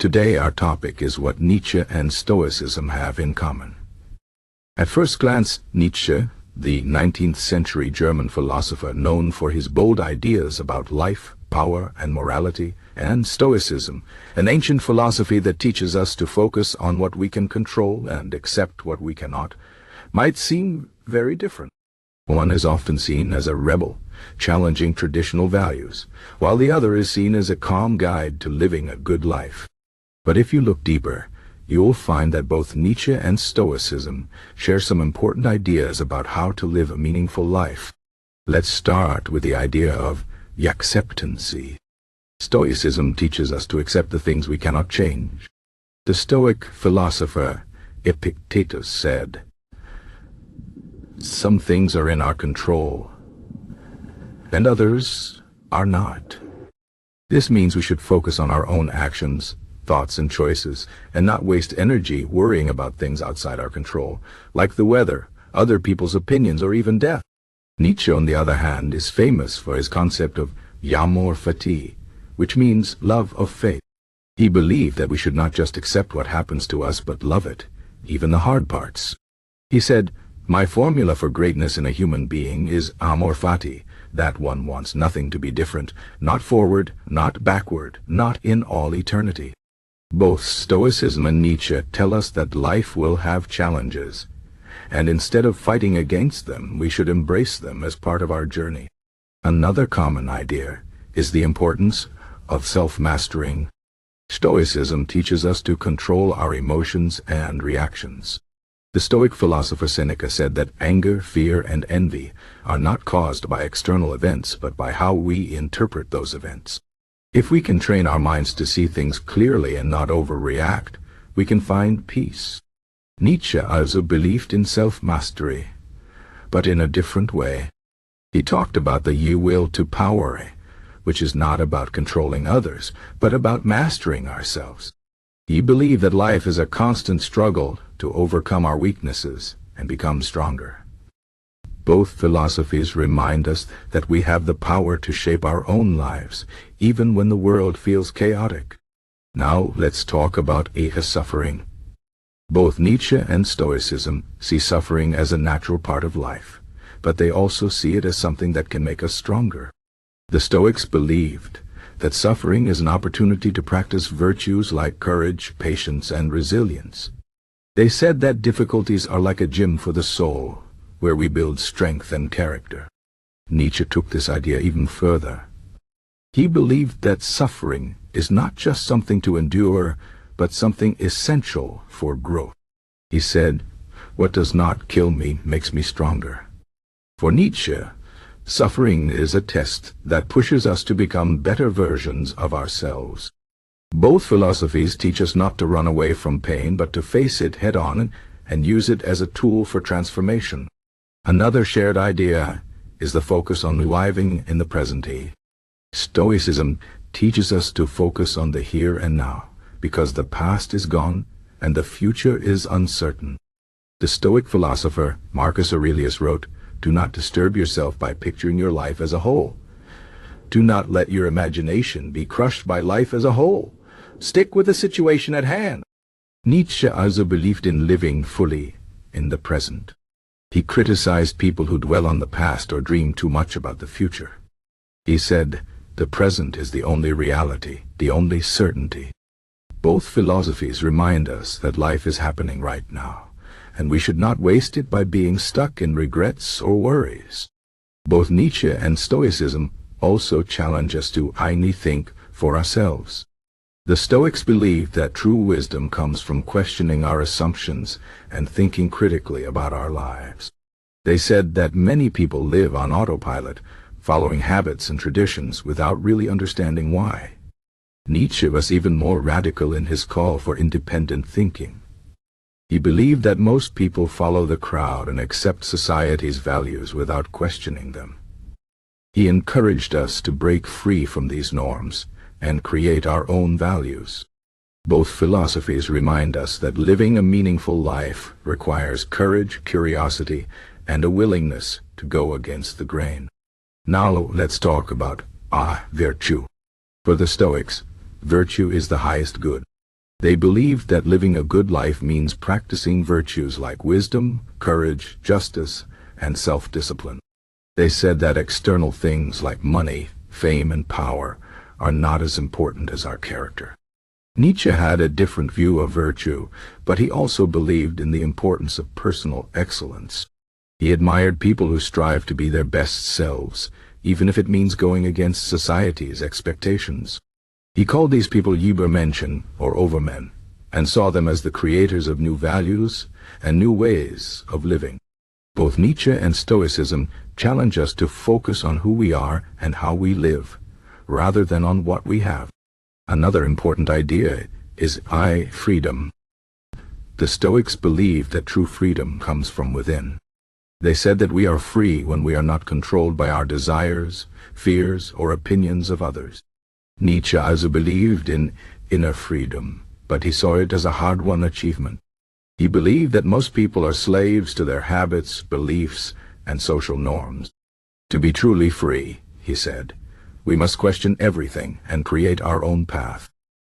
Today our topic is what Nietzsche and Stoicism have in common. At first glance, Nietzsche, the 19th century German philosopher known for his bold ideas about life, power, and morality, and Stoicism, an ancient philosophy that teaches us to focus on what we can control and accept what we cannot, might seem very different. One is often seen as a rebel, challenging traditional values, while the other is seen as a calm guide to living a good life. But if you look deeper, you will find that both Nietzsche and Stoicism share some important ideas about how to live a meaningful life. Let's start with the idea of acceptancy. Stoicism teaches us to accept the things we cannot change. The Stoic philosopher Epictetus said, "Some things are in our control, and others are not." This means we should focus on our own actions, thoughts, and choices, and not waste energy worrying about things outside our control, like the weather, other people's opinions, or even death. Nietzsche, on the other hand, is famous for his concept of Amor, Fati, which means love of fate. He believed that we should not just accept what happens to us, but love it, even the hard parts. He said, "My formula for greatness in a human being is Amor Fati, that one wants nothing to be different, not forward, not backward, not in all eternity." Both Stoicism and Nietzsche tell us that life will have challenges, and instead of fighting against them, we should embrace them as part of our journey. Another common idea is the importance of self-mastering. Stoicism teaches us to control our emotions and reactions. The Stoic philosopher Seneca said that anger, fear, and envy are not caused by external events, but by how we interpret those events. If we can train our minds to see things clearly and not overreact, we can find peace. Nietzsche also believed in self-mastery, but in a different way. He talked about the will to power, which is not about controlling others, but about mastering ourselves. He believed that life is a constant struggle to overcome our weaknesses and become stronger. Both philosophies remind us that we have the power to shape our own lives, even when the world feels chaotic. Now let's talk about suffering. Both Nietzsche and Stoicism see suffering as a natural part of life, but they also see it as something that can make us stronger. The Stoics believed that suffering is an opportunity to practice virtues like courage, patience, and resilience. They said that difficulties are like a gym for the soul, where we build strength and character. Nietzsche took this idea even further. He believed that suffering is not just something to endure, but something essential for growth. He said, "What does not kill me makes me stronger." For Nietzsche, suffering is a test that pushes us to become better versions of ourselves. Both philosophies teach us not to run away from pain, but to face it head-on and use it as a tool for transformation. Another shared idea is the focus on living in the present. Stoicism teaches us to focus on the here and now, because the past is gone and the future is uncertain. The Stoic philosopher Marcus Aurelius wrote, "Do not disturb yourself by picturing your life as a whole. Do not let your imagination be crushed by life as a whole. Stick with the situation at hand." Nietzsche also believed in living fully in the present. He criticized people who dwell on the past or dream too much about the future. He said, "The present is the only reality, the only certainty." Both philosophies remind us that life is happening right now, and we should not waste it by being stuck in regrets or worries. Both Nietzsche and Stoicism also challenge us to think for ourselves. The Stoics believed that true wisdom comes from questioning our assumptions and thinking critically about our lives. They said that many people live on autopilot, following habits and traditions without really understanding why. Nietzsche was even more radical in his call for independent thinking. He believed that most people follow the crowd and accept society's values without questioning them. He encouraged us to break free from these norms and create our own values. Both philosophies remind us that living a meaningful life requires courage, curiosity, and a willingness to go against the grain. Now let's talk about virtue. For the Stoics, virtue is the highest good. They believed that living a good life means practicing virtues like wisdom, courage, justice, and self-discipline. They said that external things like money, fame, and power are not as important as our character. Nietzsche had a different view of virtue, but he also believed in the importance of personal excellence. He admired people who strive to be their best selves, even if it means going against society's expectations. He called these people übermenschen, or overmen, and saw them as the creators of new values and new ways of living. Both Nietzsche and Stoicism challenge us to focus on who we are and how we live, rather than on what we have. Another important idea is freedom. The Stoics believed that true freedom comes from within. They said that we are free when we are not controlled by our desires, fears, or opinions of others. Nietzsche also believed in inner freedom, but he saw it as a hard-won achievement. He believed that most people are slaves to their habits, beliefs, and social norms. To be truly free, he said, we must question everything and create our own path.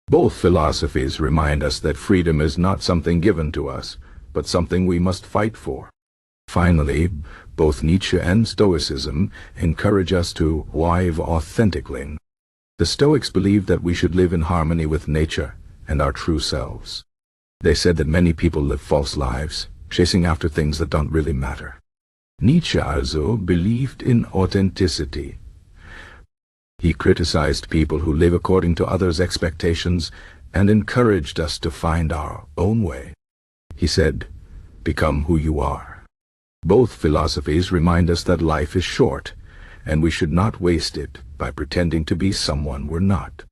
Both philosophies remind us that freedom is not something given to us, but something we must fight for. Finally, both Nietzsche and Stoicism encourage us to live authentically. The Stoics believed that we should live in harmony with nature and our true selves. They said that many people live false lives, chasing after things that don't really matter. Nietzsche also believed in authenticity. He criticized people who live according to others' expectations and encouraged us to find our own way. He said, "Become who you are." Both philosophies remind us that life is short, and we should not waste it by pretending to be someone we're not.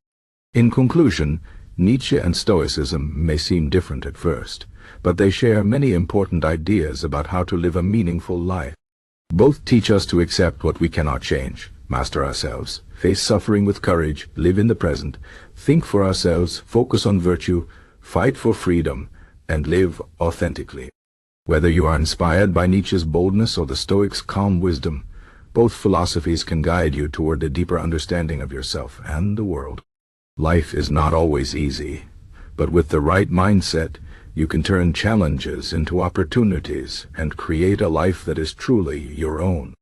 In conclusion, Nietzsche and Stoicism may seem different at first, but they share many important ideas about how to live a meaningful life. Both teach us to accept what we cannot change, master ourselves, face suffering with courage, live in the present, think for ourselves, focus on virtue, fight for freedom, and live authentically. Whether you are inspired by Nietzsche's boldness or the Stoics' calm wisdom, both philosophies can guide you toward a deeper understanding of yourself and the world. Life is not always easy, but with the right mindset, you can turn challenges into opportunities and create a life that is truly your own.